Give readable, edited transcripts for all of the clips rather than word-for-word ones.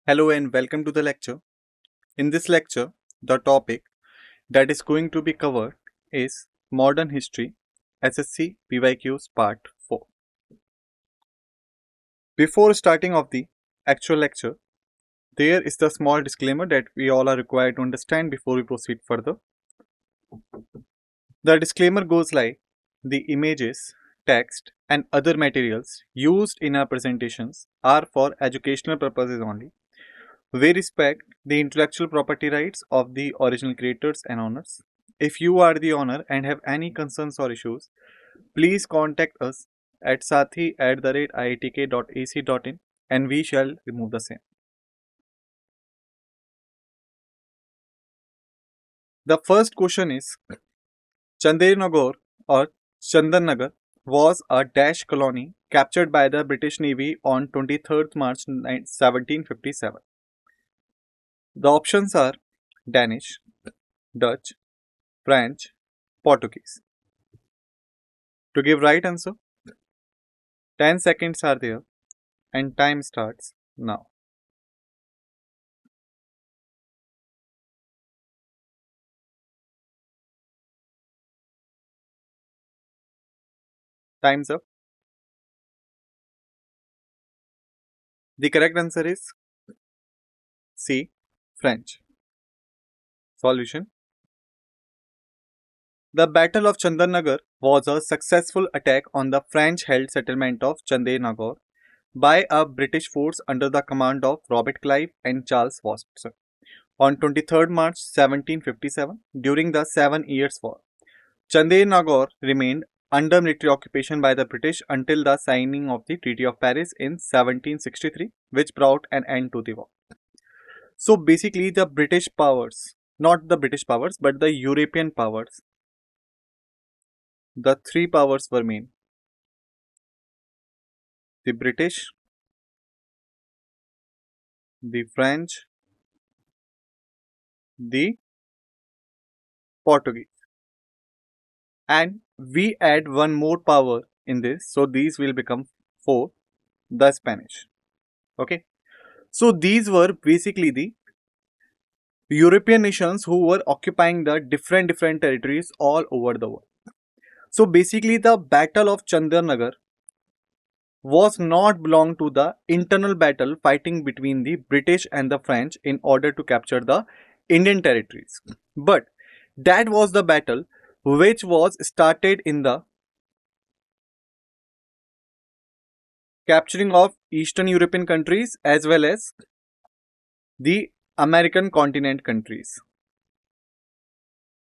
Hello and welcome to the lecture. In this lecture, the topic that is going to be covered is Modern History SSC PYQs Part 4. Before starting of the actual lecture, there is the small disclaimer that we all are required to understand before we proceed further. The disclaimer goes like the images, text, and other materials used in our presentations are for educational purposes only. We respect the intellectual property rights of the original creators and owners. If you are the owner and have any concerns or issues, please contact us at sathi@iitk.ac.in and we shall remove the same. The first question is Chandernagar or Chandannagar was a Dash colony captured by the British Navy on 23rd March 1757. The options are Danish, Dutch, French, Portuguese. To give right answer, 10 seconds are there and time starts now. Time's up. The correct answer is C. French. Solution. The Battle of Chandarnagar was a successful attack on the French held settlement of Chandarnagar by a British force under the command of Robert Clive and Charles Watson on 23rd March 1757 during the Seven Years' War. Chandarnagar remained under military occupation by the British until the signing of the Treaty of Paris in 1763, which brought an end to the war. So basically, the British powers, not the British powers, but the European powers, the three powers were main: the British, the French, the Portuguese. And we add one more power in this, so these will become four, the Spanish. Okay, so these were basically the European nations who were occupying the different territories all over the world. So basically, the Battle of Chandarnagar was not belong to the internal battle fighting between the British and the French in order to capture the Indian territories, but that was the battle which was started in the capturing of Eastern European countries as well as the American continent countries.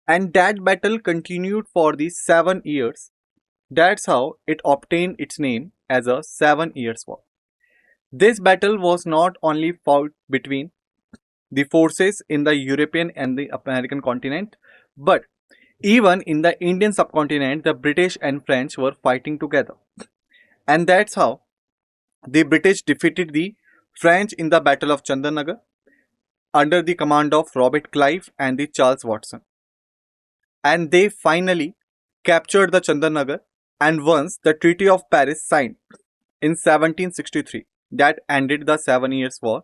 And that battle continued for the 7 years. That's how it obtained its name as a 7 Years' War. This battle was not only fought between the forces in the European and the American continent, but even in the Indian subcontinent, the British and French were fighting together. And that's how the British defeated the French in the Battle of Chandarnagar under the command of Robert Clive and the Charles Watson. And they finally captured the Chandarnagar, and once the Treaty of Paris signed in 1763, that ended the 7 Years' War.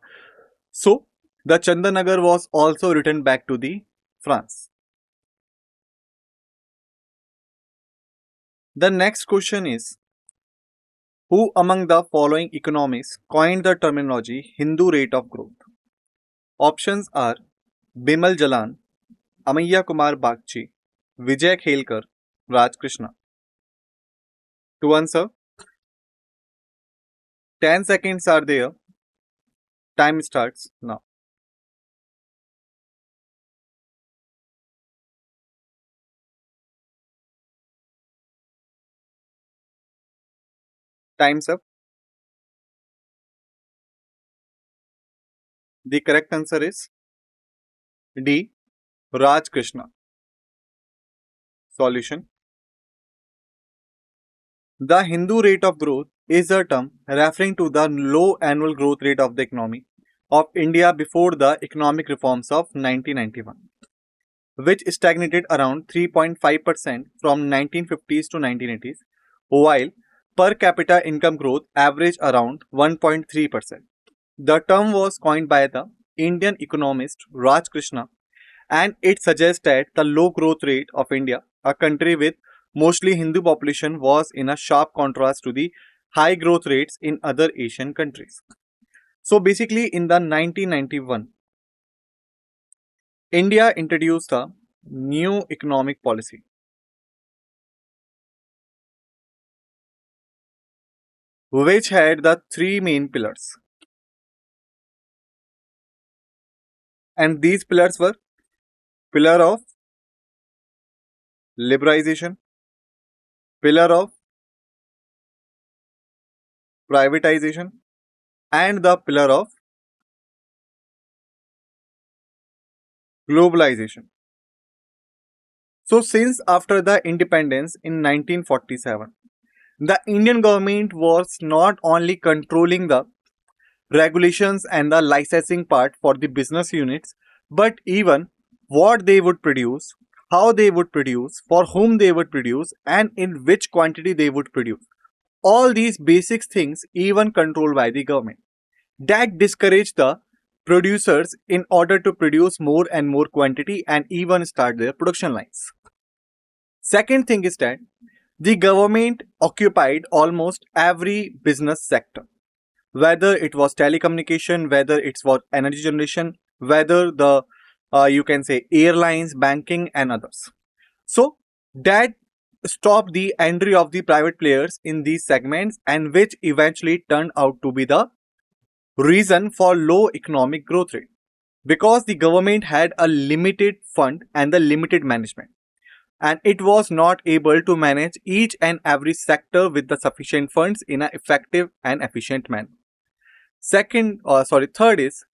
So the Chandarnagar was also returned back to the France. The next question is, who among the following economists coined the terminology Hindu rate of growth? Options are Bimal Jalan, Amayya Kumar Bagchi, Vijay Khelkar, Raj Krishna. To answer, 10 seconds are there. Time starts now. Time's up. The correct answer is D. Raj Krishna. Solution. The Hindu rate of growth is a term referring to the low annual growth rate of the economy of India before the economic reforms of 1991, which stagnated around 3.5% from 1950s to 1980s, while per capita income growth averaged around 1.3%. The term was coined by the Indian economist Raj Krishna, and it suggests that the low growth rate of India, a country with mostly Hindu population, was in a sharp contrast to the high growth rates in other Asian countries. So basically, in the 1991, India introduced a new economic policy, which had the three main pillars. And these pillars were pillar of liberalization, pillar of privatization, and the pillar of globalization. So, since after the independence in 1947, the Indian government was not only controlling the regulations and the licensing part for the business units, but even what they would produce, how they would produce, for whom they would produce, and in which quantity they would produce. All these basic things even controlled by the government. That discouraged the producers in order to produce more and more quantity and even start their production lines. Second thing is that the government occupied almost every business sector, whether it was telecommunication, whether it was energy generation, whether the you can say airlines, banking, and others. So that stopped the entry of the private players in these segments, and which eventually turned out to be the reason for low economic growth rate, because the government had a limited fund and the limited management, and it was not able to manage each and every sector with the sufficient funds in an effective and efficient manner. Third is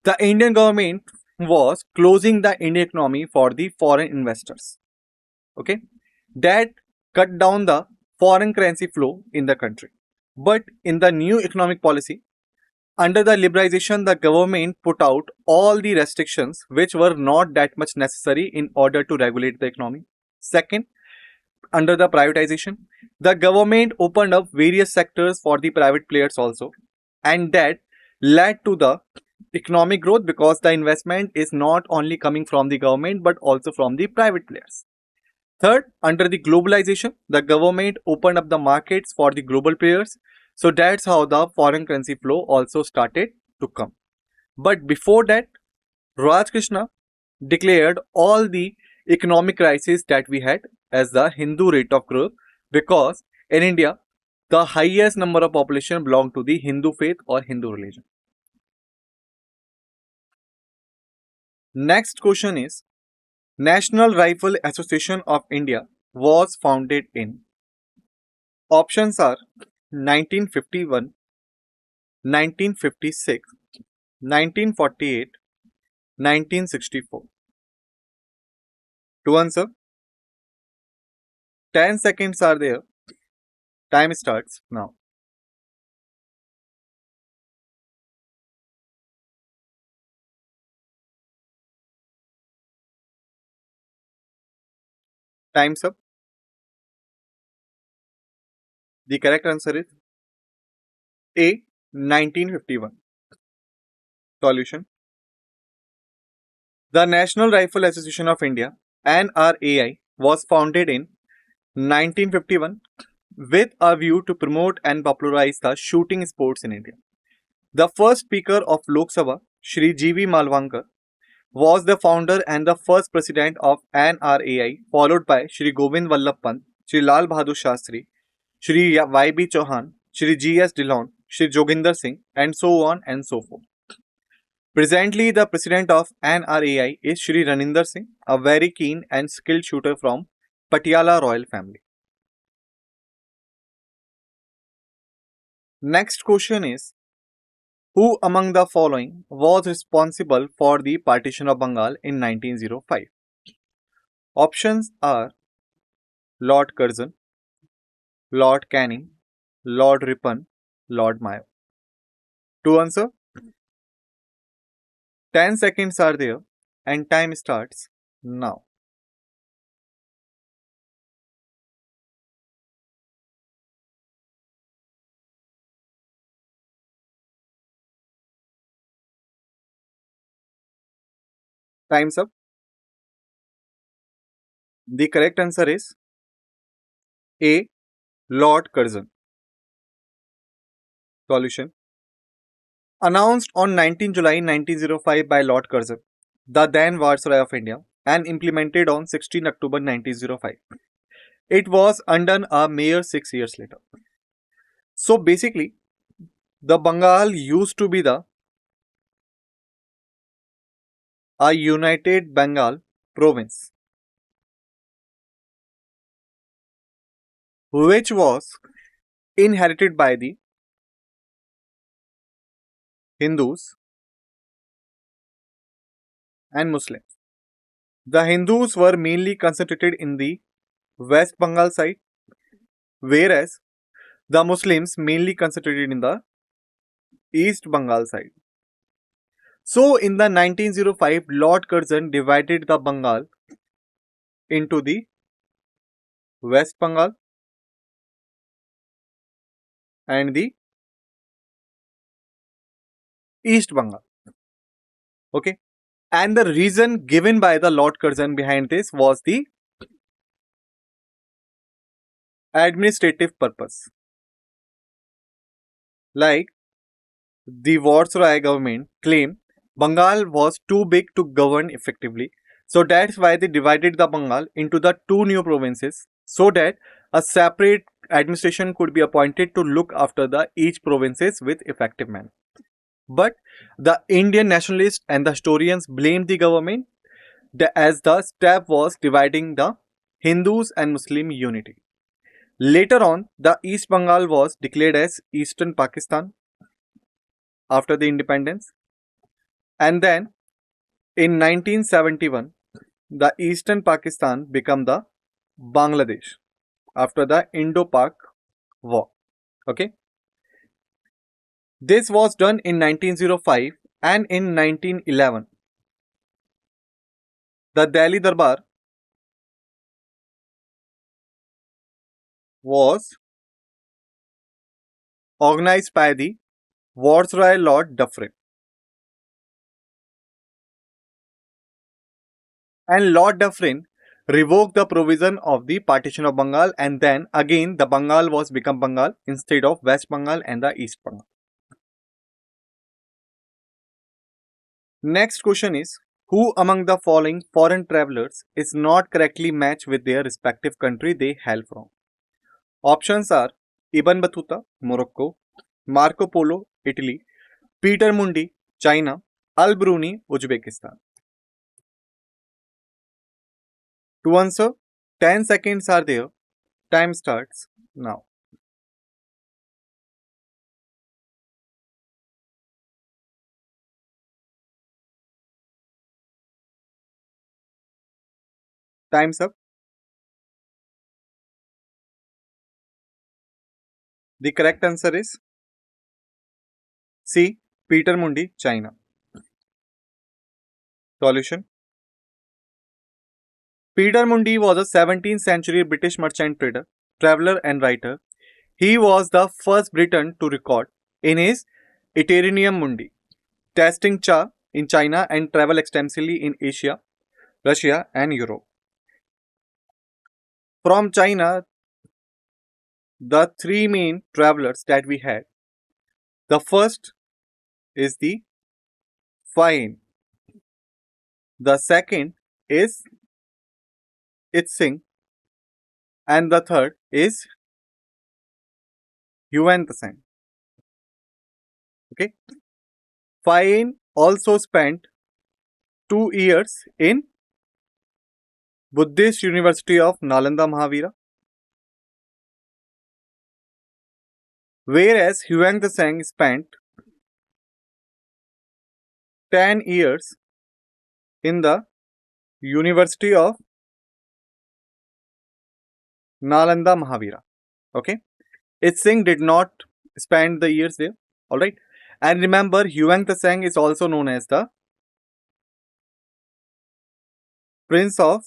the Indian government was closing the Indian economy for the foreign investors. Okay, that cut down the foreign currency flow in the country. But in the new economic policy, under the liberalization, the government put out all the restrictions which were not that much necessary in order to regulate the economy. Second, under the privatization, the government opened up various sectors for the private players also, and that led to the economic growth because the investment is not only coming from the government but also from the private players. Third, under the globalization, the government opened up the markets for the global players. So that's how the foreign currency flow also started to come. But before that, Raj Krishna declared all the economic crisis that we had as the Hindu rate of growth, because in India, the highest number of population belong to the Hindu faith or Hindu religion. Next question is, National Rifle Association of India was founded in. Options are 1951, 1956, 1948, 1964. To answer, 10 seconds are there. Time starts now. Time's up. The correct answer is A. 1951. Solution. The National Rifle Association of India (NRAI) was founded in 1951 with a view to promote and popularize the shooting sports in India. The first Speaker of Lok Sabha, Shri G.V. Malvankar, was the founder and the first president of NRAI, followed by Shri Govind Vallabh Pant, Shri Lal Bahadur Shastri, Shri Y.B. Chauhan, Shri G.S. Dillon, Shri Joginder Singh, and so on and so forth. Presently, the president of NRAI is Shri Raninder Singh, a very keen and skilled shooter from Patiala royal family. Next question is, who among the following was responsible for the partition of Bengal in 1905? Options are Lord Curzon, Lord Canning, Lord Ripon, Lord Mayo. To answer, 10 seconds are there and time starts now. Time's up. The correct answer is A. Lord Curzon. Solution. Announced on 19 July 1905 by Lord Curzon, the then Viceroy of India, and implemented on 16 October 1905. It was undone a mere 6 years later. So basically, the Bengal used to be the a united Bengal province, which was inherited by the Hindus and Muslims. The Hindus were mainly concentrated in the West Bengal side, whereas the Muslims mainly concentrated in the East Bengal side. So, in the 1905, Lord Curzon divided the Bengal into the West Bengal and the East Bengal. Okay, and the reason given by the Lord Curzon behind this was the administrative purpose. Like the Viceroy government claimed Bengal was too big to govern effectively. So that's why they divided the Bengal into the two new provinces so that a separate administration could be appointed to look after the each provinces with effective manner. But the Indian nationalists and the historians blamed the government as the step was dividing the Hindus and Muslim unity. Later on, the East Bengal was declared as Eastern Pakistan after the independence. And then in 1971, the Eastern Pakistan became the Bangladesh after the Indo-Pak War. Okay, this was done in 1905 and in 1911. The Delhi Darbar was organized by the Viceroy Lord Dufferin. And Lord Dufferin revoked the provision of the partition of Bengal, and then again the Bengal was become Bengal instead of West Bengal and the East Bengal. Next question is, who among the following foreign travelers is not correctly matched with their respective country they hail from? Options are Ibn Battuta, Morocco, Marco Polo, Italy, Peter Mundi, China, Al Bruni, Uzbekistan. To answer, 10 seconds are there. Time starts now. Time's up. The correct answer is C. Peter Mundi, China. Solution. Peter Mundi was a 17th century British merchant trader, traveler, and writer. He was the first Briton to record in his Itinerarium Mundi, tasting cha in China and travel extensively in Asia, Russia, and Europe. From China, the three main travelers that we had. The first is the Fain. The second is Itsing, and the third is Yuan Tseng. Okay. Fain also spent 2 years in Buddhist University of Nalanda Mahavira, whereas Huang Tseng spent 10 years in the University of Nalanda Mahavira. Okay. Itsing did not spend the years there. Alright. And remember, Huang Tseng is also known as the Prince of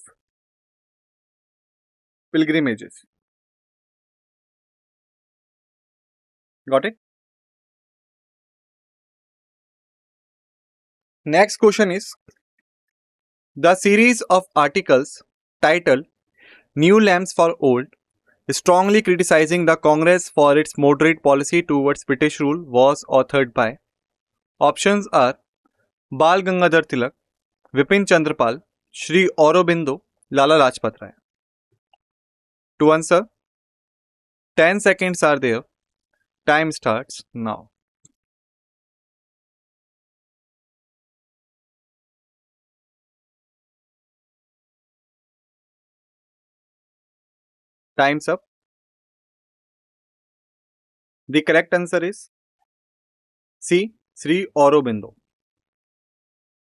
Pilgrimages. Got it? Next question is, The series of articles titled New Lamps for Old, strongly criticizing the Congress for its moderate policy towards British rule, was authored by. Options are Bal Gangadhar Tilak, Vipin Chandrapal, Shri Aurobindo, Lala Lajpat Rai. To answer, 10 seconds are there. Time starts now. Time's up. The correct answer is C. Sri Aurobindo.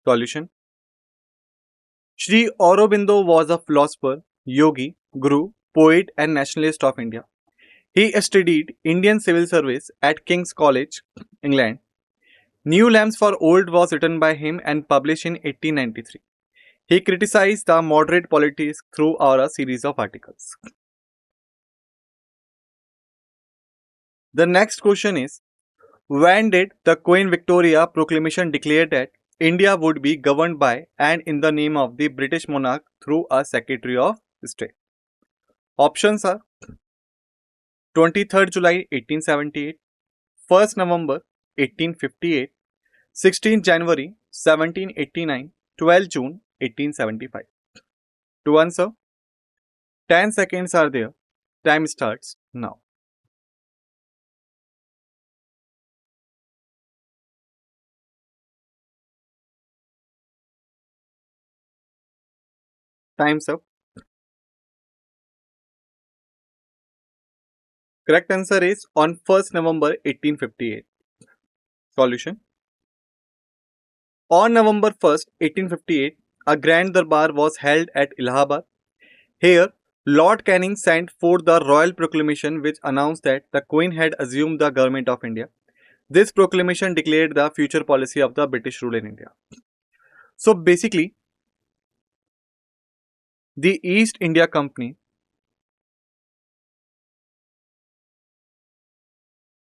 Solution. Sri Aurobindo was a philosopher, yogi, guru, poet, and nationalist of India. He studied Indian civil service at King's College, England. New Lamps for Old was written by him and published in 1893. He criticized the moderate politics through a series of articles. The next question is, when did the Queen Victoria Proclamation declare that India would be governed by and in the name of the British monarch through a Secretary of State? Options are 23rd July 1878, 1st November 1858, 16th January 1789, 12th June 1875. To answer, 10 seconds are there. Time starts now. Time's up. Correct answer is on 1st November 1858. Solution. On November 1st, 1858, a Grand Darbar was held at Allahabad. Here, Lord Canning sent forth the royal proclamation which announced that the Queen had assumed the government of India. This proclamation declared the future policy of the British rule in India. So basically, the East India Company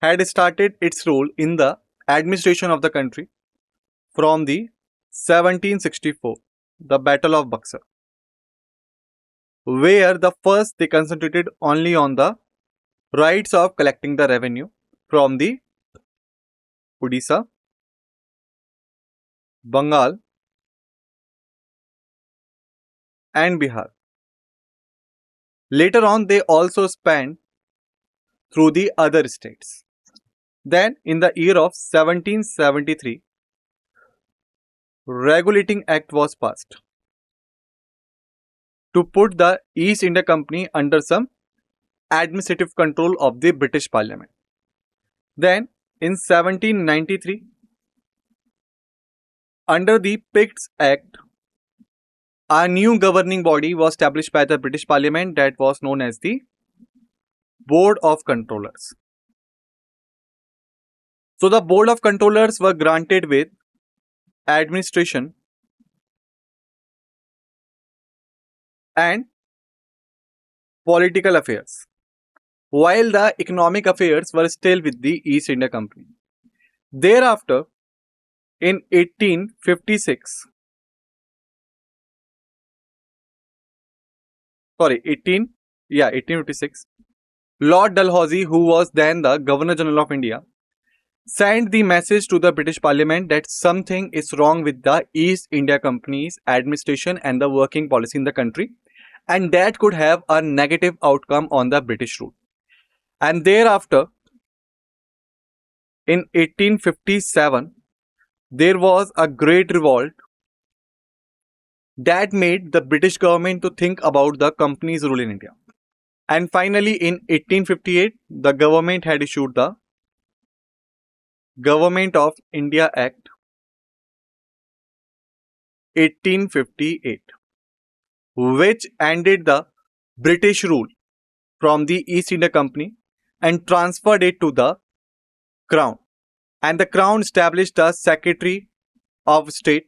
had started its role in the administration of the country from the 1764, the Battle of Buxar, where the first they concentrated only on the rights of collecting the revenue from the Odisha, Bengal, and Bihar. Later on, they also spanned through the other states. Then, in the year of 1773, Regulating Act was passed to put the East India Company under some administrative control of the British Parliament. Then, in 1793, under the Picts Act, a new governing body was established by the British Parliament that was known as the Board of Controllers. So, the Board of Controllers were granted with administration and political affairs, while the economic affairs were still with the East India Company. Thereafter, in 1856, 1856, Lord Dalhousie, who was then the Governor General of India, sent the message to the British Parliament that something is wrong with the East India Company's administration and the working policy in the country, and that could have a negative outcome on the British rule. And thereafter, in 1857, there was a great revolt that made the British government to think about the company's rule in India. And finally, in 1858, the government had issued the Government of India Act 1858, which ended the British rule from the East India Company and transferred it to the Crown. And the Crown established the Secretary of State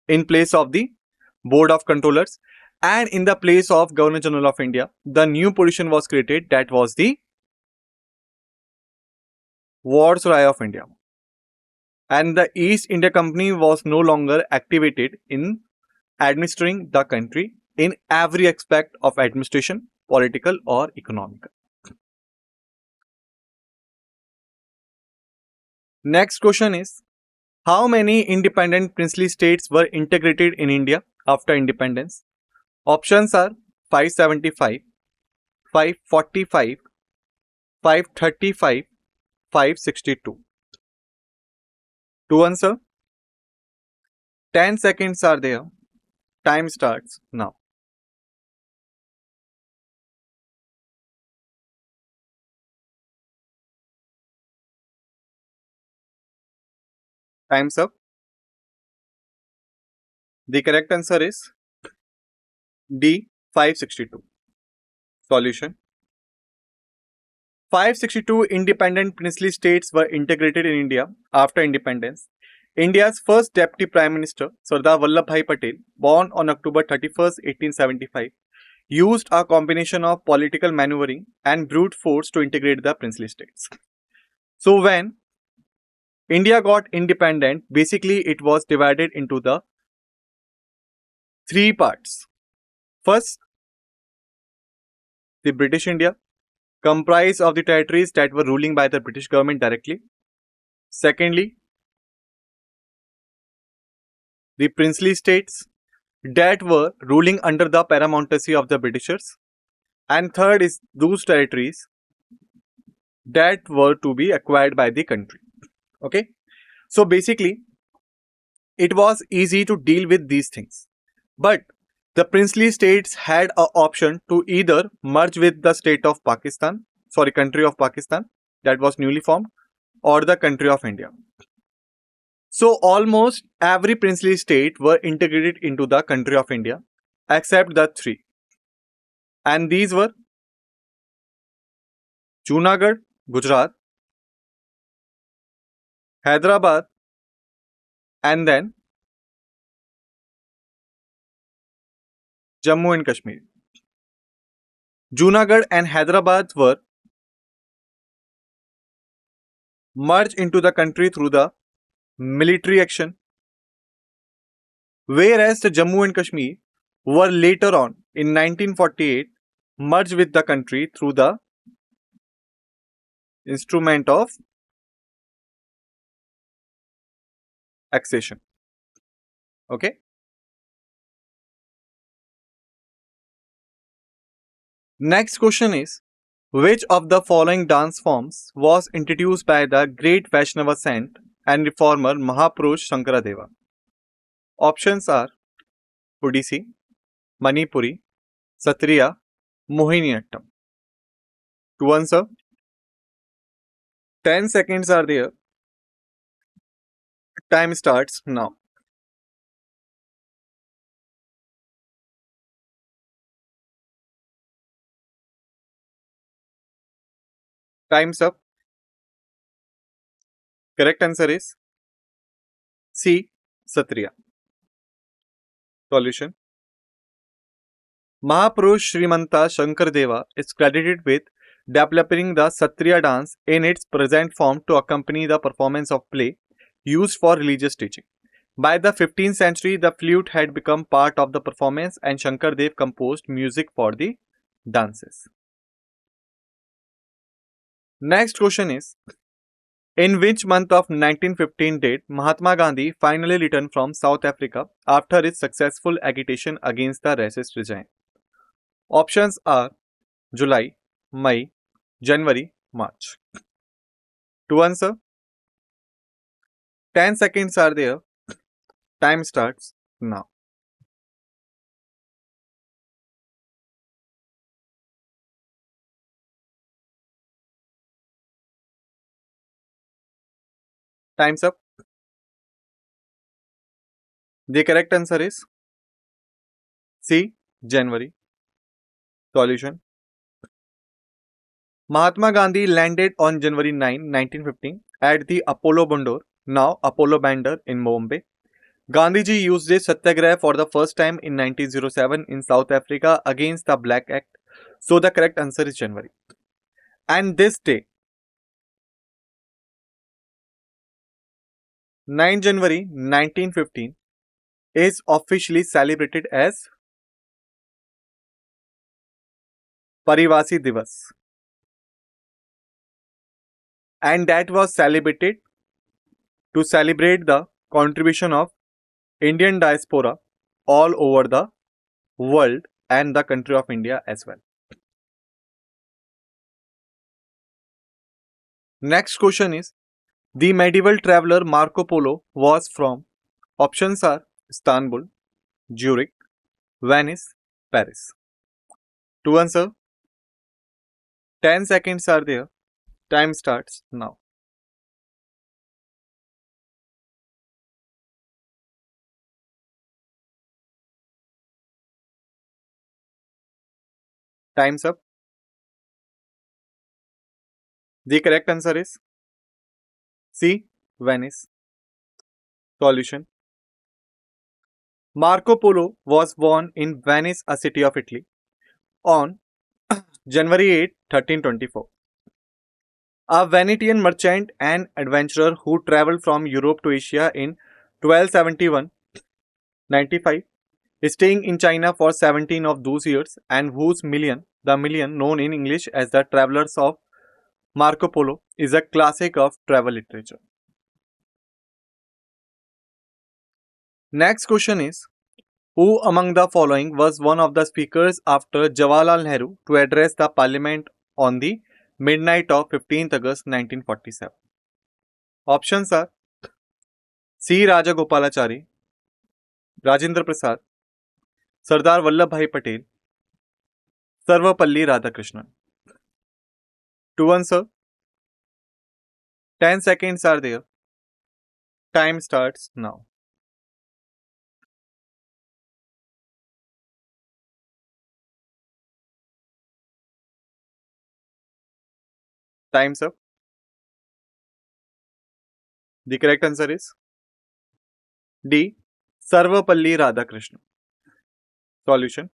in place of the Board of Controllers, and in the place of Governor General of India, the new position was created, that was the Viceroy of India. And the East India Company was no longer activated in administering the country in every aspect of administration, political or economical. Next question is, how many independent princely states were integrated in India after independence? Options are 575, 545, 535, 562. To answer, 10 seconds are there. Time starts now. Time's up. The correct answer is D, 562. Solution. 562 independent princely states were integrated in India after independence. India's first Deputy Prime Minister, Sardar Vallabhbhai Patel, born on October 31st, 1875, used a combination of political maneuvering and brute force to integrate the princely states. So when India got independent, basically it was divided into the three parts. First, the British India, comprised of the territories that were ruling by the British government directly. Secondly, the princely states that were ruling under the paramountcy of the Britishers. And third is those territories that were to be acquired by the country. Okay, so basically it was easy to deal with these things, but the princely states had an option to either merge with the country of Pakistan that was newly formed, or the country of India. So almost every princely state were integrated into the country of India except the three, and these were Junagadh, Gujarat, Hyderabad, and then Jammu and Kashmir. Junagadh and Hyderabad were merged into the country through the military action, whereas the Jammu and Kashmir were later on in 1948 merged with the country through the instrument of accession. Okay. Next question is, which of the following dance forms was introduced by the great Vaishnava saint and reformer Mahapurush Shankaradeva? Options are Odissi, Manipuri, Satriya, Mohiniyattam. To answer, 10 seconds are there. Time starts now. Time's up. Correct answer is C, Satriya. Solution. Mahapurush Srimanta Shankardeva is credited with developing the Satriya dance in its present form to accompany the performance of play used for religious teaching. By the 15th century, the flute had become part of the performance and Shankardev composed music for the dances. Next question is, in which month of 1915 did Mahatma Gandhi finally return from South Africa after his successful agitation against the racist regime? Options are July, May, January, March. To answer, 10 seconds are there. Time starts now. Time's up. The correct answer is C, January. Solution. Mahatma Gandhi landed on January 9, 1915 at the Apollo Bandar, now Apollo Bandar in Bombay. Gandhiji used this satyagraha for the first time in 1907 in South Africa against the Black Act. So the correct answer is January. And this day, 9 January 1915, is officially celebrated as Parivasi Divas, and that was celebrated to celebrate the contribution of Indian diaspora all over the world and the country of India as well. Next question is, the medieval traveler Marco Polo was from, options are Istanbul, Zurich, Venice, Paris. To answer, 10 seconds are there. Time starts now. Time's up. The correct answer is C. Venice. Solution. Marco Polo was born in Venice, a city of Italy, on January 8, 1324. A Venetian merchant and adventurer who traveled from Europe to Asia in 1271-95, staying in China for 17 of those years, and whose the million known in English as the Travelers of Marco Polo, is a classic of travel literature. Next question is, who among the following was one of the speakers after Jawaharlal Nehru to address the parliament on the midnight of 15th August 1947? Options are C. Rajagopalachari, Rajendra Prasad, Sardar Vallabhbhai Patel, Sarvapalli Radhakrishnan. To answer, 10 seconds are there. Time starts now. Time's up. The correct answer is D. Sarvapalli Radhakrishnan. Solution.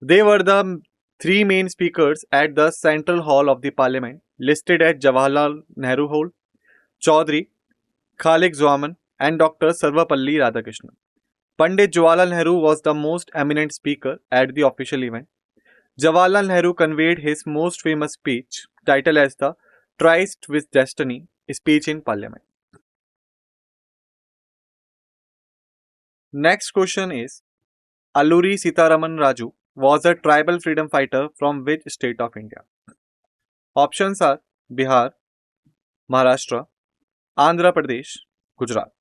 They were the three main speakers at the Central Hall of the Parliament, listed at Jawaharlal Nehru Hall: Chaudhry, Khalik Zaman, and Dr. Sarvapalli Radhakrishnan. Pandit Jawaharlal Nehru was the most eminent speaker at the official event. Jawaharlal Nehru conveyed his most famous speech, titled as the Tryst with Destiny speech in Parliament. Next question is, Alluri Sitaraman Raju was a tribal freedom fighter from which state of India? Options are Bihar, Maharashtra, Andhra Pradesh, Gujarat.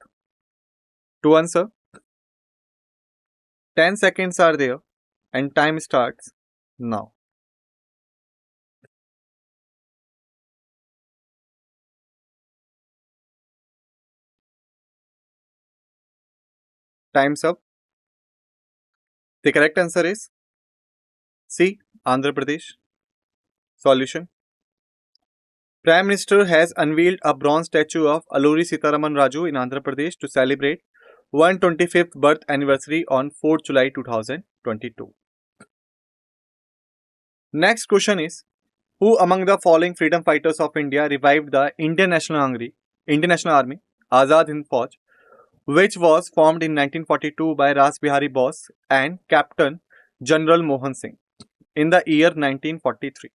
To answer, 10 seconds are there and time starts now. Time's up. The correct answer is C. Andhra Pradesh. Solution. Prime Minister has unveiled a bronze statue of Alluri Sitaraman Raju in Andhra Pradesh to celebrate 125th birth anniversary on 4th July 2022. Next question is, who among the following freedom fighters of India revived the Indian National Army, Azad Hind Fauj, which was formed in 1942 by Ras Bihari Bose and Captain General Mohan Singh in the year 1943?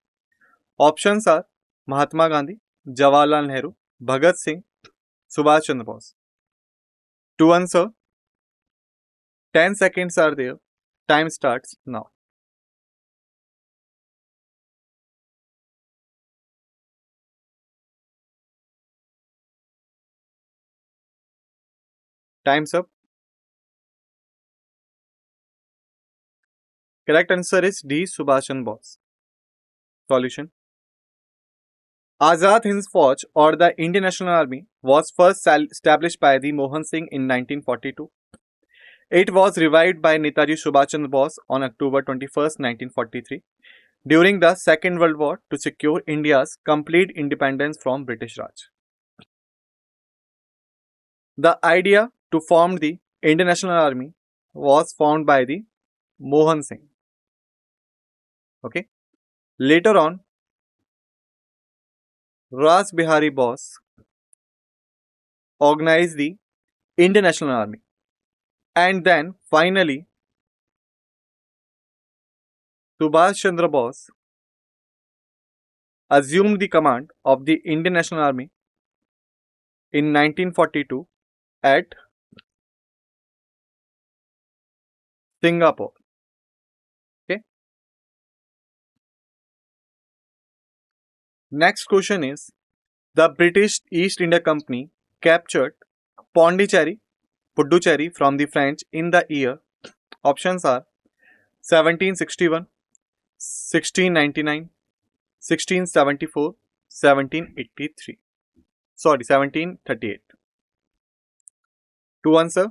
Options are Mahatma Gandhi, Jawaharlal Nehru, Bhagat Singh, Subhash Chandra Bose. To answer, 10 seconds are there. Time starts now. Time's up. Correct answer is D. Subhash Chandra Bose. Solution. Azad Hind Fauj, or the Indian National Army, was first established by the Mohan Singh in 1942. It was revived by Netaji Subhash Chandra Bose on October 21, 1943, during the Second World War to secure India's complete independence from British Raj. The idea to form the Indian National Army was found by the Mohan Singh. Okay. Later on, Ras Bihari Bose organized the Indian National Army. And then finally, Subhash Chandra Bose assumed the command of the Indian National Army in 1942 at Singapore. Okay. Next question is, the British East India Company captured Pondicherry, Puducherry from the French in the year. Options are 1761, 1699, 1674, 1783. Sorry, 1738. To answer,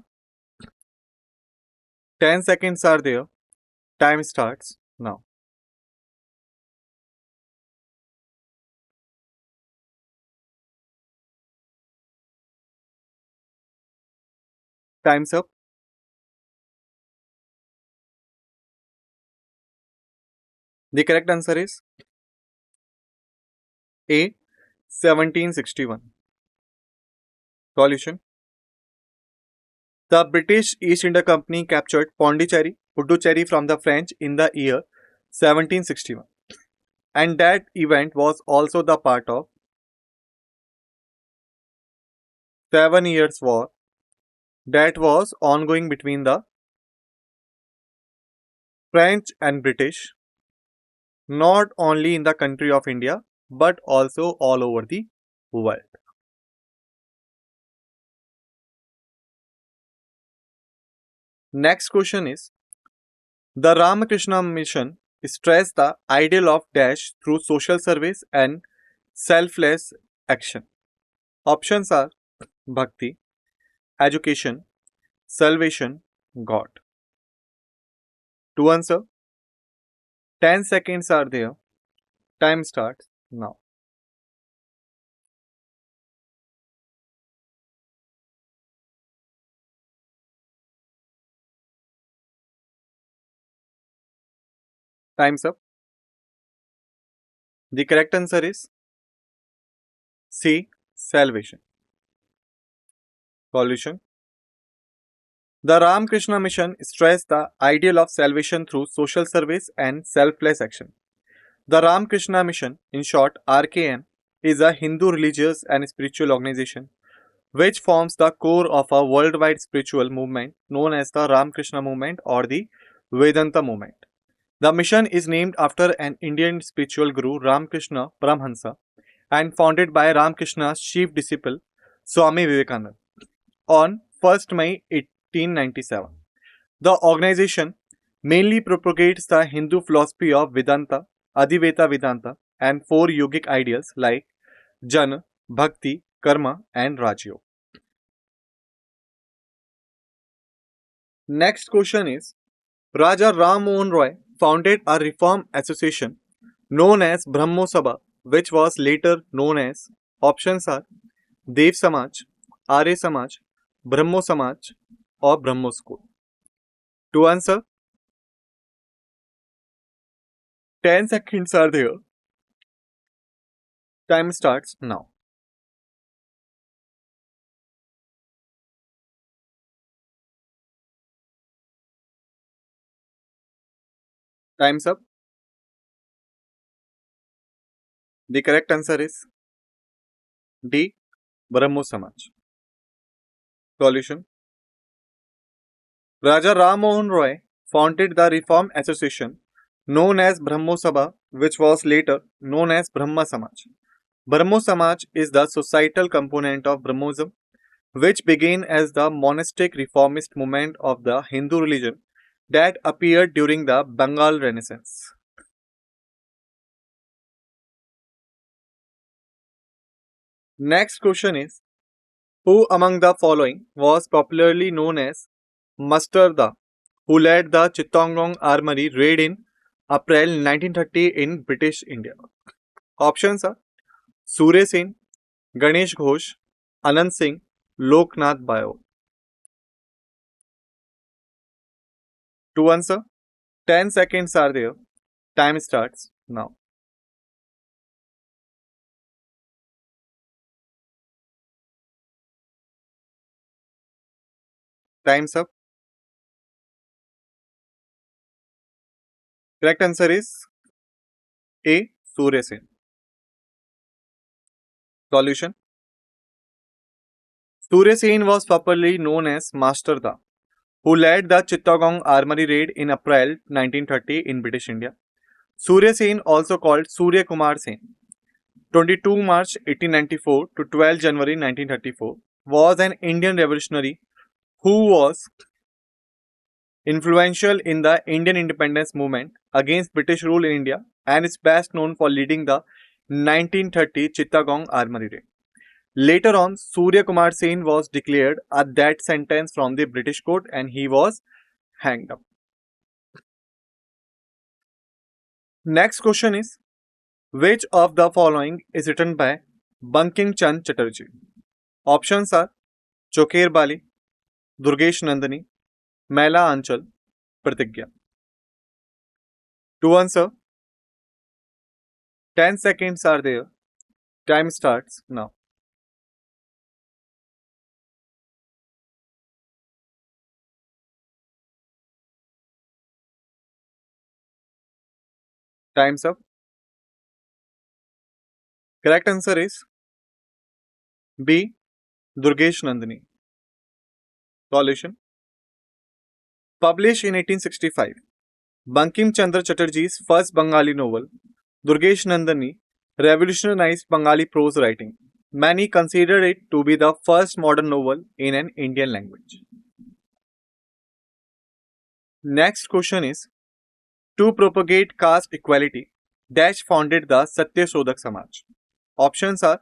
10 seconds are there. Time starts now. Time's up. The correct answer is A. 1761. Solution. The British East India Company captured Pondicherry, Puducherry from the French in the year 1761. And that event was also the part of 7 Years' War that was ongoing between the French and British, not only in the country of India but also all over the world. Next question is, the Ramakrishna Mission stressed the ideal of dash through social service and selfless action. Options are bhakti, education, salvation, God. To answer, 10 seconds are there. Time starts now. Time's up. The correct answer is C. Salvation. Solution. The Ramakrishna Mission stressed the ideal of salvation through social service and selfless action. The Ramakrishna Mission, in short RKM, is a Hindu religious and spiritual organization which forms the core of a worldwide spiritual movement known as the Ramakrishna movement or the Vedanta movement. The mission is named after an Indian spiritual guru Ramakrishna Paramhansa and founded by Ramakrishna's chief disciple Swami Vivekananda on 1st May 1897. The organization mainly propagates the Hindu philosophy of Vedanta, Advaita Vedanta, and four yogic ideals like Jnana, Bhakti, Karma, and Rajyoga. Next question is, Raja Ram Mohan Roy founded a reform association known as Brahmo Sabha, which was later known as, options are Dev Samaj, Arya Samaj, Brahmo Samaj, or Brahmo School. To answer, 10 seconds are there. Time starts now. Time's up. The correct answer is D. Brahmo Samaj. Solution. Raja Ram Mohan Roy founded the Reform Association known as Brahmo Sabha, which was later known as Brahma Samaj. Brahmo Samaj is the societal component of Brahmoism, which began as the monastic reformist movement of the Hindu religion that appeared during the Bengal Renaissance. Next question is, who among the following was popularly known as Mustarda, who led the Chittagong Armory raid in April 1930 in British India? Options are Surya Sen, Ganesh Ghosh, Anand Singh, Loknath Bayo. To answer, 10 seconds are there. Time starts now. Time's up. Correct answer is A. Surya Sen. Solution. Surya Sen was popularly known as Master Da, who led the Chittagong Armory raid in April 1930 in British India. Surya Sen, also called Surya Kumar Sen, 22 March 1894 to 12 January 1934, was an Indian revolutionary who was influential in the Indian independence movement against British rule in India and is best known for leading the 1930 Chittagong Armory raid. Later on, Surya Kumar Sen was declared a death sentence from the British court and he was hanged up. Next question is, which of the following is written by Bankim Chand Chatterjee? Options are Chokher Bali, Durgesh Nandini, Mela Anchal, Pratigya. To answer, 10 seconds are there. Time starts now. Time's up. Correct answer is B. Durgesh Nandini. Solution. Published in 1865, Bankim Chandra Chatterjee's first Bengali novel, Durgesh Nandini, revolutionized Bengali prose writing. Many consider it to be the first modern novel in an Indian language. Next question is, to propagate caste equality, Dash founded the Satya Sodhak Samaj. Options are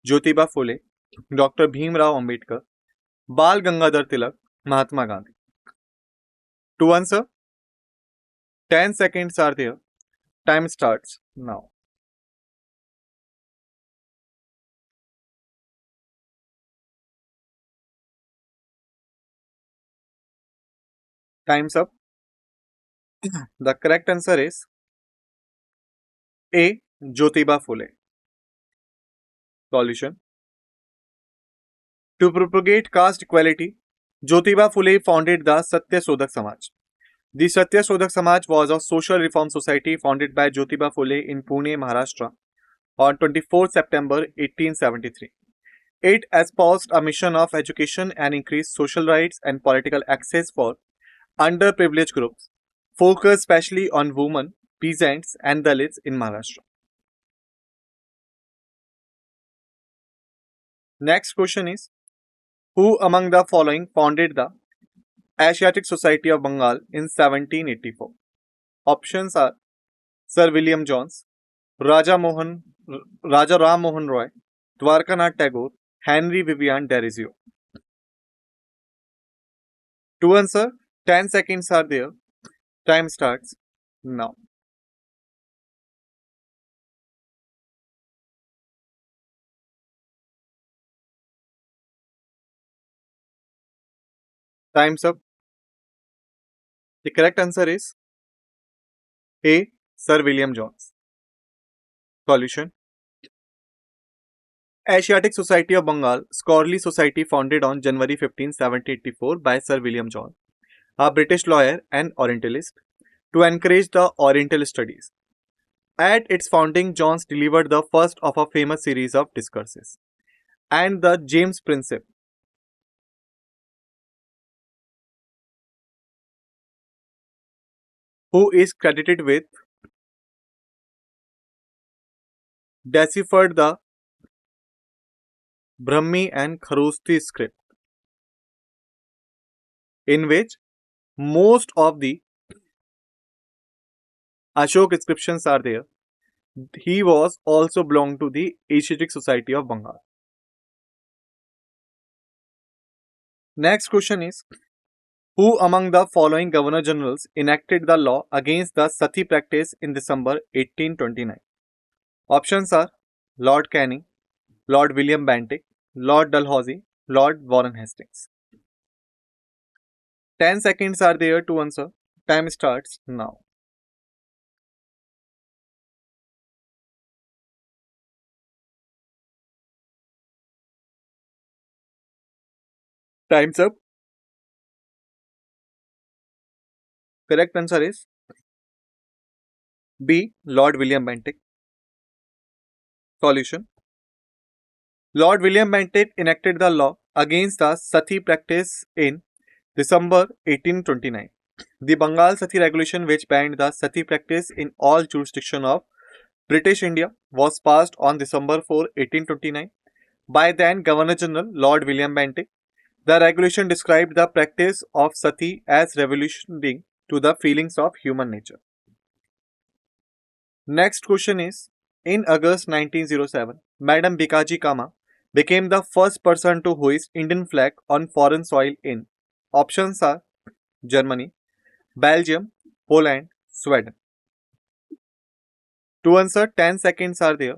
Jyotiba Phule, Dr. Bhimrao Ambedkar, Bal Gangadhar Tilak, Mahatma Gandhi. To answer, 10 seconds are there. Time starts now. Time's up. The correct answer is A. Jyotiba Phule. Solution. To propagate caste equality, Jyotiba Phule founded the Satya Sodhak Samaj. The Satya Sodhak Samaj was a social reform society founded by Jyotiba Phule in Pune, Maharashtra on 24 September 1873. It espoused a mission of education and increased social rights and political access for underprivileged groups, focused especially on women, peasants, and Dalits in Maharashtra. Next question is, who among the following founded the Asiatic Society of Bengal in 1784? Options are Sir William Jones, Raja Mohan, Raja Ram Mohan Roy, Dwarkanath Tagore, Henry Vivian Derizio. To answer, 10 seconds are there. Time starts now. Time's up. The correct answer is A. Sir William Jones. Solution. Asiatic Society of Bengal, scholarly society founded on January 15, 1784 by Sir William Jones, a British lawyer and Orientalist, to encourage the Oriental studies. At its founding, Jones delivered the first of a famous series of discourses, and the James Princip, who is credited with deciphered the Brahmi and Kharosti script, in which most of the Ashok inscriptions are there. He was also belonged to the Asiatic Society of Bengal. Next question is, who among the following governor generals enacted the law against the sati practice in December 1829? Options are Lord Canning, Lord William Bentinck, Lord Dalhousie, Lord Warren Hastings. 10 seconds are there to answer. Time starts now. Time's up. Correct answer is B. Lord William Bentinck. Solution. Lord William Bentinck enacted the law against the sati practice in December 1829. The Bengal Sati Regulation, which banned the sati practice in all jurisdictions of British India, was passed on December 4, 1829 by then Governor General Lord William Bentinck. The regulation described the practice of sati as revolutionary to the feelings of human nature. Next question is, in August 1907, Madam Bikaji Kama became the first person to hoist Indian flag on foreign soil in. Options are Germany, Belgium, Poland, Sweden. To answer, 10 seconds are there.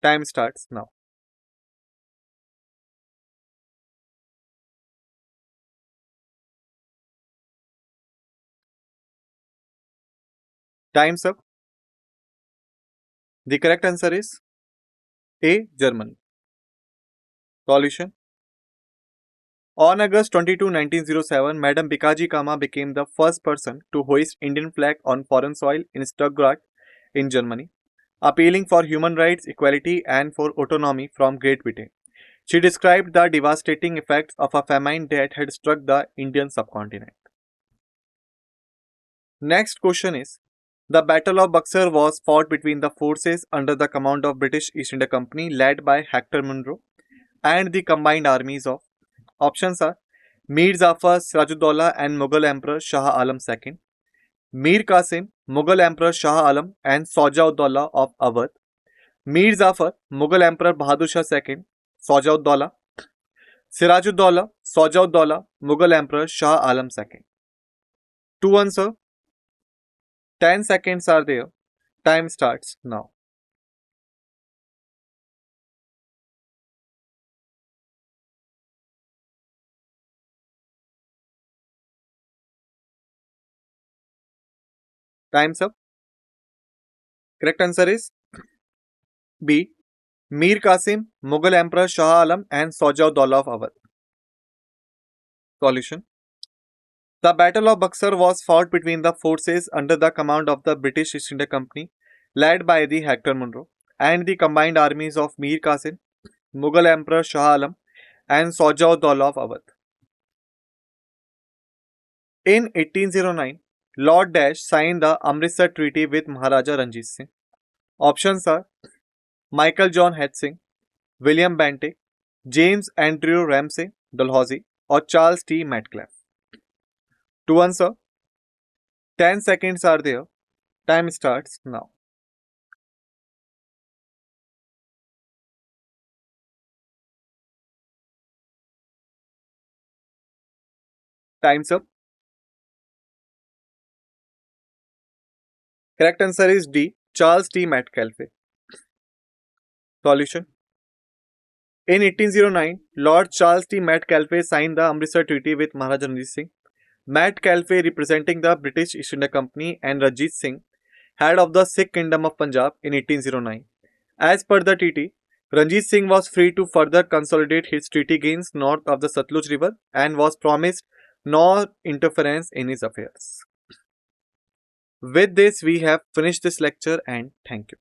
Time starts now. Time's up. The correct answer is A. Germany. Solution. On August 22, 1907, Madam Bikaji Kama became the first person to hoist Indian flag on foreign soil in Stuttgart in Germany, appealing for human rights, equality and for autonomy from Great Britain. She described the devastating effects of a famine that had struck the Indian subcontinent. Next question is, the Battle of Buxar was fought between the forces under the command of British East India Company led by Hector Munro and the combined armies of. Options are Mir Jafar Sirajuddaulah and Mughal Emperor Shah Alam II, Mir Qasim, Mughal Emperor Shah Alam and Sajauddaulah of Awadh, Mir Jafar, Mughal Emperor Bahadur Shah II, Sajauddaulah, Sirajuddaulah, Sajauddaulah, Mughal Emperor Shah Alam II. To answer, 10 seconds are there. Time starts now. Time's up. Correct answer is B. Mir Qasim, Mughal Emperor Shah Alam and Sajauddaulah of Awadh. Solution. The Battle of Buxar was fought between the forces under the command of the British East India Company, led by the Hector Munro, and the combined armies of Mir Qasim, Mughal Emperor Shah Alam, and Sajauddaulah of Awadh. In 1809, Lord Dash signed the Amritsar Treaty with Maharaja Ranjit Singh. Options are Michael John Hetzing, William Bentinck, James Andrew Ramsay Dalhousie, or Charles T. Metcalfe. To answer, 10 seconds are there. Time starts now. Time's up. Correct answer is D. Charles T. Metcalfe. Solution. In 1809, Lord Charles T. Metcalfe signed the Amritsar Treaty with Maharaja Ranjit Singh. Metcalfe, representing the British East India Company, and Ranjit Singh, head of the Sikh Kingdom of Punjab, in 1809. As per the treaty, Ranjit Singh was free to further consolidate his treaty gains north of the Satluj River and was promised no interference in his affairs. With this, we have finished this lecture and thank you.